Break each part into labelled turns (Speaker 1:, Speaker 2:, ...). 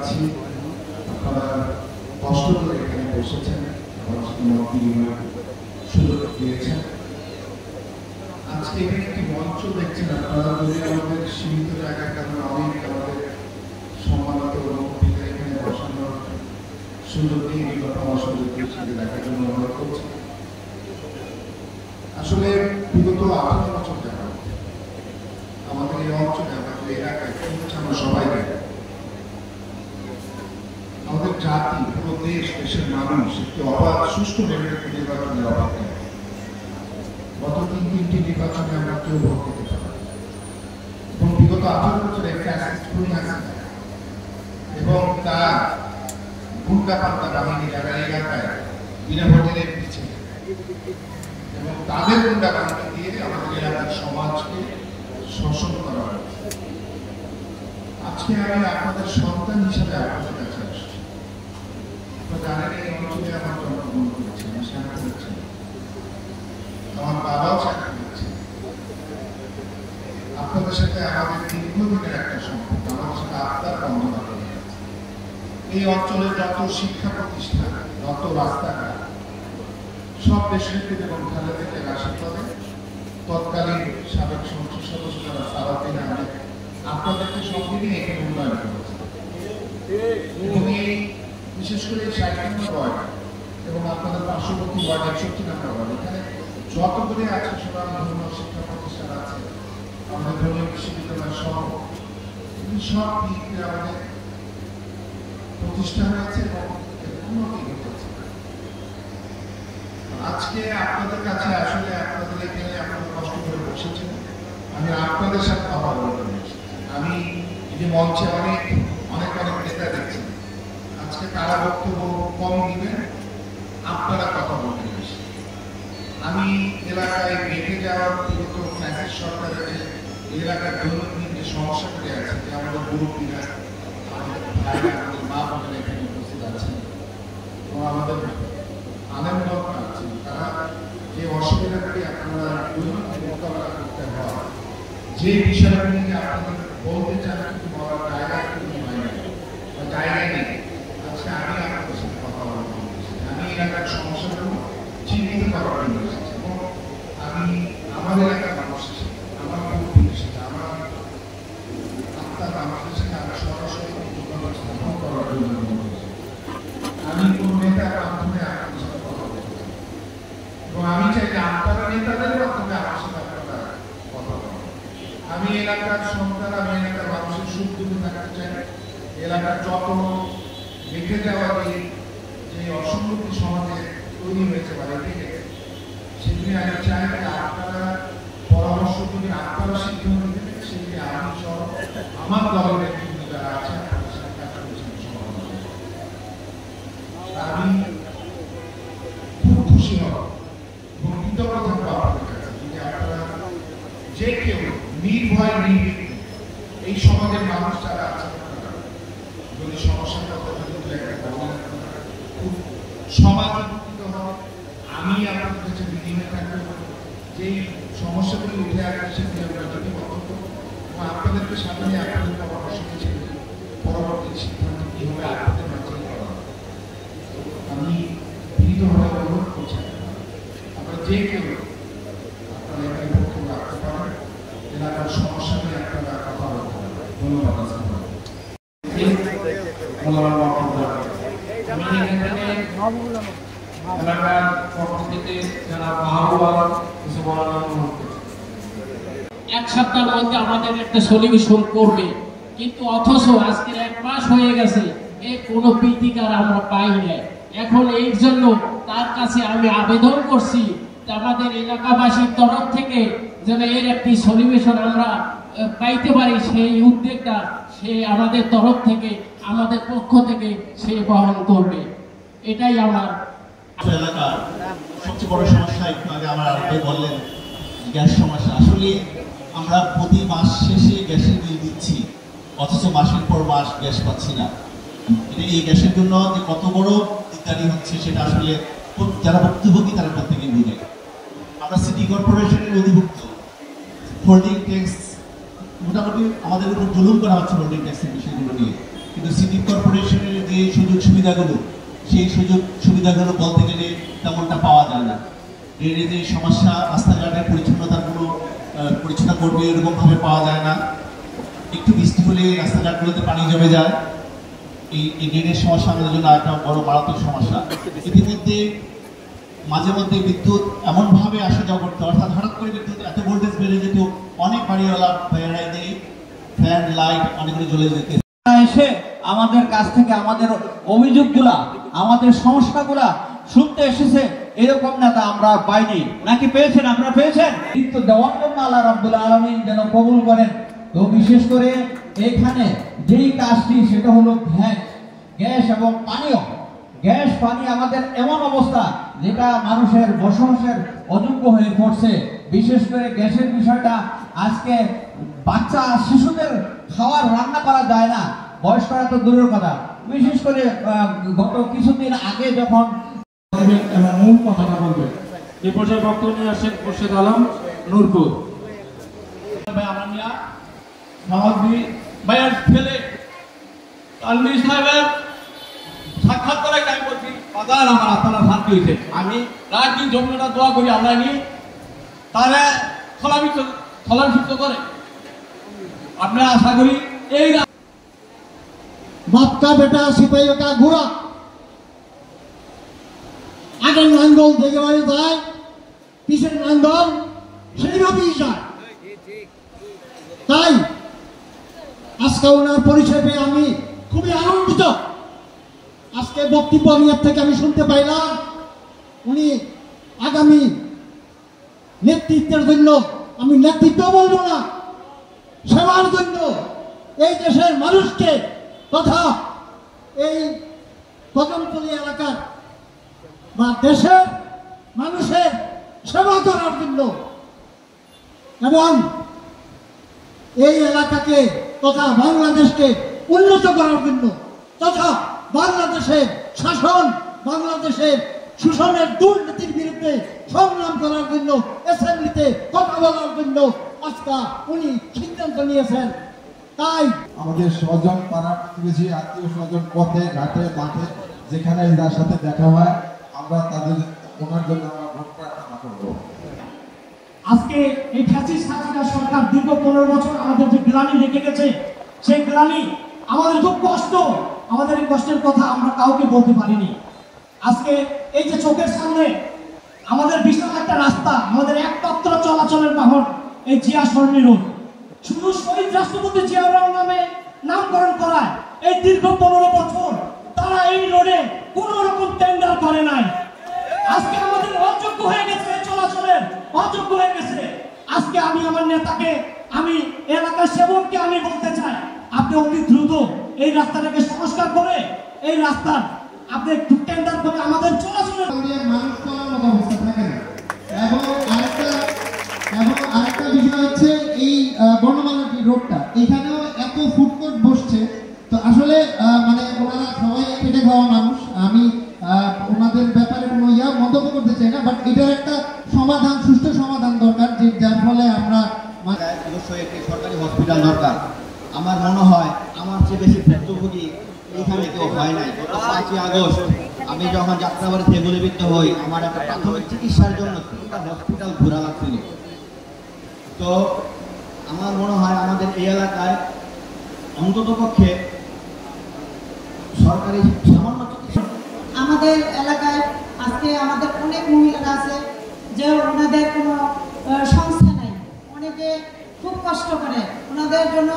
Speaker 1: পাচ্ছি আপনারা কষ্ট করে এখানে বসেছেন, আমার সাথে মত বিনিময়ের সুযোগ দিয়েছেন। আজকে এখানে একটি মঞ্চ দেখছেন আপনারা, যদি আমাদের সীমিত জায়গার কারণে অনেক আমাদের সম্মানিত মুক্তিদের এখানে বসানোর সুযোগ দিয়ে সুযোগ দিয়েছে দেখার জন্য অনুরোধ করছি। আসলে বিগত 18 বছর দেখা আমাদের এই অঞ্চলে আমাদের এলাকায় আমরা সবাই দেখি আমাদের জাতি, পুরো দেশ, দেশের মানুষ একটি অবাধ সুষ্ঠু নির্বাচনের অপেক্ষায়। গত তিনটি নির্বাচনে আমরা কেউ ভোট দিতে পারি এবং বিগত 18 বছরে এবং তার গুন্ডা পান্তা বাহিনী যারা এলাকায় বিনা ভোটের পিছিয়ে এবং তাদের গুন্ডা বাহিনী দিয়ে আমাদের এলাকার সমাজকে শোষণ করা হয়েছে। আজকে আমি আপনাদের সন্তান হিসেবে আপনাদের কাছে আসছি। আপনারা জানেন এই অঞ্চলে আমার জন্মগ্রহণ করেছি, আমি চাকরি করছি, আমার বাবাও চাকরি করছে। আপনাদের সাথে আমাদের দীর্ঘদিনের একটা সম্পর্ক, আমাদের সাথে আত্মার বন্ধন আছে। এই অঞ্চলের যত শিক্ষা প্রতিষ্ঠান, যত রাস্তাঘাট সব দেশনেত্রী এবং খালেদা জিয়ার আশীর্বাদে তৎকালীন সাবেক সংসদ সদস্য যারা সারাদিন আগে আপনাদেরকে সব দিনই এখানে উন্নয়ন করেছে এবং এই বিশেষ করে 60 নম্বর ওয়ার্ড এবং আপনাদের পার্শ্ববর্তী ওয়ার্ড 61 নম্বর ওয়ার্ড, এখানে যতগুলি আছে সবার ধর্মীয় শিক্ষা প্রতিষ্ঠান আছে, আমাদের ধর্মীয় বিশ্ববিদ্যালয় সহ সব দিকে আমাদের প্রতিষ্ঠান হয়েছে এবং উন্নতি ঘটেছে। আজকে আপনাদের কাছে আসলে আপনাদের এখানে আপনারা কষ্ট করে বসেছেন, আমি আপনাদের সাথে কথা বলতে এসেছি। আমি এই যে মঞ্চে অনেক নেতা দেখছি, আজকে তারা বক্তব্য কম দিবেন, আপনারা কথা বলতে এসেছি। আমি এলাকায় বেঁধে যাওয়ার বিগত ফ্যাসিস্ট সরকারের এলাকার দৈনন্দিন যে সমস্যাগুলি আছে, যে আমাদের মুরব্বীরা, আমাদের ভাইরা, আমাদের মা বোনেরা এখানে উপস্থিত আছেন এবং আমাদের আনন্দ আছে, তারা যে অসুবিধাগুলি আপনারা দৈনন্দিন মোকাবেলা করতে হয়, যে বিষয়গুলি নিয়ে আপনাদের বলতে চান কিন্তু বলার জায়গা কিন্তু হয় না বা জায়গায় নেই, আজকে আমি আপনাদের সাথে কথা বলতে এসেছি। আমি এলাকার সমস্যাগুলো চিহ্নিত করার জন্য এসেছি এবং আমি আমার এলাকার মানুষের সাথে, আমার মুরব্বীদের সাথে, আমার আত্মার মানুষের সাথে আমি সরাসরি যোগাযোগ স্থাপন করার জন্য আমি কোন নেতার মাধ্যমে আপনাদের সাথে কথা বলতে চাই এবং আমি চাই যে আপনারা নেতাদের মাধ্যমে আমার সাথে আপনারা কথা বলেন। আমি এলাকার সন্তান, আমি এলাকার মানুষের সুখ দুঃখে থাকতে চাই। এলাকার যত রেখে যাওয়া যে অসঙ্গতি সমাজে তৈরি হয়েছে বা রেখে গেছে, সেগুলি আমি চাই যে আপনারা পরামর্শ করে আপনারা সিদ্ধান্ত নেবেন, সেগুলি আমি সহ আমার দলের নেতৃত্ব যারা আছে আপনাদের সাথে কাজ করেছেন। আমি খুব খুশি হব এবং কৃতজ্ঞ থাকবো আপনাদের কাছে যদি আপনারা যে কেউ নির্ভয় নির্বিঘ্নে এই সমাজের মানুষ যারা আছে যদি সমস্যার কথা যদি একটা বলেন, খুব সমাজ উপকৃত হবে। আমি আপনাদের কাছে বিনিময় থাকবো যেই সমস্যাগুলি উঠে আসবে সেগুলি আমরা যদি বক্তব্য এবং আপনাদেরকে সামনে আপনাদের পরামর্শ দিয়েছি পরবর্তী সিদ্ধান্ত কী হবে আপনাদের মাঝে করা। আমি বিনীতভাবে অনুরোধ করছি আপনারা যে কেউ আপনারা এখানে বক্তব্য রাখতে পারেন, এলাকার সমস্যা নিয়ে আপনারা কথা বলতে পারেন। ধন্যবাদ।
Speaker 2: এলাকার পক্ষ থেকে যারা মাহবুব কিছু বলার অনুরোধ করছি। এক সপ্তাহের মধ্যে আমাদের একটা সলিউশন করবে, কিন্তু অথচ আজকের 1 মাস হয়ে গেছে এই কোনো প্রীতিকার আমরা পাই নাই। এখন এই জন্য তার কাছে আমি আবেদন করছি আমাদের এলাকাবাসীর তরফ থেকে যেন এর একটি সলিউশন আমরা পাইতে পারি, সেই উদ্যোগটা সে আমাদের তরফ থেকে, আমাদের পক্ষ থেকে সে বহন করবে। এটাই আমার
Speaker 3: এলাকার সবচেয়ে বড় সমস্যা। একটু আগে আমার আপনি বললেন গ্যাস সমস্যা। আসলে আমরা প্রতি মাস শেষে গ্যাসের বিল দিচ্ছি, অথচ মাসের পর মাস গ্যাস পাচ্ছি না। এটা এই গ্যাসের জন্য যে কত বড় দিকদারি হচ্ছে সেটা আসলে যারা ভুক্তভোগী তারা প্রত্যেকেই বুঝে। আমরা সিটি কর্পোরেশনের অধিভুক্ত, হোল্ডিং ট্যাক্স মোটামুটি আমাদের উপর জুলুম করা হচ্ছে হোল্ডিং ট্যাক্সের বিষয়গুলো নিয়ে, কিন্তু সিটি কর্পোরেশন সুযোগ সুবিধাগুলো, সেই সুযোগ সুবিধাগুলো বলতে গেলে তেমনটা পাওয়া যায় না। ড্রেনের যে সমস্যা, রাস্তাঘাটের পরিচ্ছন্নতার কোনো পরিচ্ছন্ন কর্মী এরকমভাবে পাওয়া যায় না। একটু বৃষ্টি হলে রাস্তাঘাটগুলোতে পানি জমে যায়। এই ড্রেনের সমস্যা আমাদের জন্য একটা বড় মারাত্মক সমস্যা। ইতিমধ্যে মাঝে মধ্যে বিদ্যুৎ এমনভাবে আসা যাওয়া করতো, অর্থাৎ হঠাৎ করে বিদ্যুৎ এত ভোল্টেজ বেড়ে যেত, অনেক বাড়িওয়ালা বেড়াই দিয়ে ফ্যান লাইট অনেকগুলো জ্বলে যেত।
Speaker 4: এসে আমাদের কাছ থেকে আমাদের অভিযোগগুলা, আমাদের সমস্যাগুলা শুনতে এসেছে, এরকম নেতা আমরা পাইনি। নাকি পেয়েছেন? আপনারা পেয়েছেন? কিন্তু দেওয়ার জন্য আল্লাহ রাব্বুল আলামিন যেন কবুল করেন। তো বিশেষ করে এখানে যেই কাজটি, সেটা হলো গ্যাস এবং পানীয়। গ্যাস পানি আমাদের এমন অবস্থা যেটা মানুষের বসবাসের অযোগ্য হয়ে পড়ছে। বিশেষ করে গ্যাসের বিষয়টা আজকে বাচ্চা শিশুদের খাওয়ার রান্না করা যায় না, বয়স্করা তো দূরের কথা। বিশেষ করে গত কিছুদিন আগে যখন
Speaker 2: মূল কথাটা বলবেন, এই পর্যায়ে বক্তব্য নিয়ে আসেন খুরশেদ আলম নূরপুর।
Speaker 4: সাক্ষাৎ করাই টাইম করছি, বাজার আমার আপনারা শান্তি হয়েছে। আমি রাত দিন জমিটা দোয়া করি আমরা নিয়ে তারা স্থলাভিষিক্ত করে। আপনারা আশা করি এই
Speaker 5: বাপ का बेटा सिपाहियों का घोड़ा আগের নাঙ্গল দেখে বাড়ি যায়, পিছের নাঙ্গল সেইভাবেই যায়। তাই আজকে ওনার পরিচয় পেয়ে আমি খুবই আনন্দিত। আজকে বক্তব্য থেকে আমি শুনতে পাইলাম উনি আগামী নেতৃত্বের জন্য, আমি নেতৃত্ব বলবো না, সেবার জন্য এই দেশের মানুষকে তথা এই কদমতলী এলাকার বা দেশের মানুষের সেবা করার জন্য এবং এই এলাকাকে তথা বাংলাদেশকে উন্নত করার জন্য তথা বাংলাদেশের শাসন, বাংলাদেশের শোষণের দুর্নীতির বিরুদ্ধে সংগ্রাম করার জন্য, অ্যাসেম্বলিতে কথা বলার জন্য আজকে উনি সিদ্ধান্ত নিয়েছেন। তাই
Speaker 6: আমাদের স্বজন, পাড়া প্রতিবেশী, আত্মীয় স্বজন, পথে ঘাটে মাঠে যেখানে যার সাথে দেখা হয়, আমরা তাদের ওনার জন্য আমরা ভোট প্রার্থনা করবো।
Speaker 5: আজকে এই ফ্যাসিস্ট হাসিনা সরকার দীর্ঘ 15 বছর আমাদের যে গ্লানি রেখে গেছে, সেই গ্লানি আমাদের খুব কষ্ট। আমাদের এই কষ্টের কথা আমরা কাউকে বলতে পারিনি। আজকে এই যে চোখের সামনে আমাদের বিশাল একটা রাস্তা, আমাদের একমাত্র চলাচলের বাহন এই জিয়া সরণি রোড, শুধু শহীদ রাষ্ট্রপতি জিয়াউর রহমান নামে নামকরণ করায় এই দীর্ঘ 15 বছর তারা এই রোডে কোনো রকম টেন্ডার করে নাই। আজকে আমাদের অযোগ্য হয়ে গেছে, চলাচলের অযোগ্য হয়ে গেছে। আজকে আমি আমার নেতাকে, আমি এলাকার সেবককে আমি বলতে চাই, আপনি অতি দ্রুত এই রাস্তাটাকে সংস্কার করে এই রাস্তা আপনি একটু টেন্ডার করে আমাদের চলাচলের
Speaker 6: মানুষ চলার মতো অবস্থা থাকে না। এবং আরেকটা বিষয় হচ্ছে এই বর্ণমালা রোডটা, এখানেও এত ফুডকোর্ট বসছে। তো আসলে মানে ওনারা সবাই খেটে খাওয়া মানুষ, আমি ওনাদের ব্যাপারে কোনো মন্তব্য করতে চাই না, বাট এটার একটা সমাধান, সুষ্ঠু সমাধান দরকার, যে যার ফলে আমরা
Speaker 3: অবশ্যই একটি সরকারি হসপিটাল দরকার। আমার মনে হয় আমার চেয়ে বেশি ভুক্তভোগী এখানে কেউ হয় নাই। গত 5ই আগস্ট আমি যখন যাত্রাবাড়ি থেকে গুলিবিদ্ধ হই, আমার একটা প্রাথমিক চিকিৎসার জন্য 3টা হসপিটাল ঘোরা লাগছিল। তো আমার মনে হয় আমাদের এই এলাকায় অন্ততপক্ষে সরকারি সামান্য চিকিৎসা।
Speaker 7: আমাদের এলাকায় আজকে আমাদের অনেক মহিলারা আছে যে ওনাদের কোনো সংস্থা নাই, অনেকে খুব কষ্ট করে। ওনাদের জন্য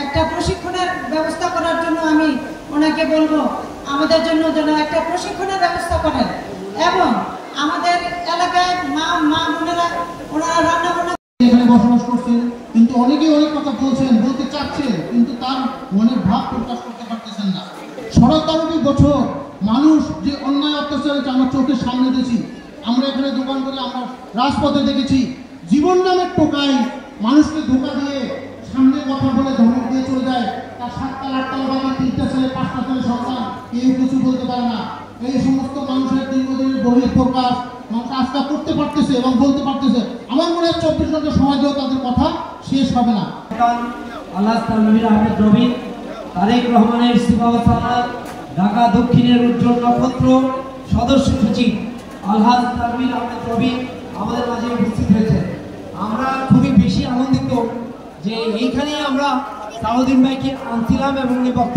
Speaker 7: একটা প্রশিক্ষণের ব্যবস্থা করার জন্য আমি ওনাকে বলবো আমাদের জন্য যেন একটা প্রশিক্ষণের ব্যবস্থা করেন। এবং আমাদের এলাকায় মা বোনেরা ওনারা রান্না বান্না
Speaker 5: এখানে বসবাস করছেন, কিন্তু অনেকেই অনেক কথা বলছেন, বলতে চাচ্ছেন, কিন্তু তার মনের ভাব প্রকাশ করতে পারতেছেন না। 17 বছর মানুষ যে অন্যায় অত্যাচারকে আমার চোখের সামনে দেখেছি। আমরা এখানে দোকান করে আমরা রাজপথে দেখেছি জীবন নামের টোকাই মানুষকে ধোকা দিয়ে সামনে কথা বলে ধমক দিয়ে চলে যায়। তার 7তলা 8তলা বাড়ি, 3টা ছেলে 5টা ছেলে সন্তান, কেউ কিছু বলতে পারে না। এই সমস্ত মানুষের দীর্ঘদিনের বহির প্রকাশ মানুষ আস্থা করতে পারতেছে এবং বলতে পারতেছে। আমার মনে হয় 24 ঘন্টা সময় দিয়েও তাদের কথা শেষ হবে না।
Speaker 4: আল্লাহ নবীর আহমেদ রবি, তারেক রহমানের সিফাওয়াত
Speaker 5: ঢাকা দক্ষিণের উজ্জ্বল নক্ষত্র সদস্য সচিব আলহাজ তানভীর আহমেদ রবি আমাদের মাঝে উপস্থিত হয়েছে। আমরা খুবই বেশি আনন্দিত যে এইখানেই আমরা সালাউদ্দিন ভাইকে আনছিলাম এবং এই বক্তব্য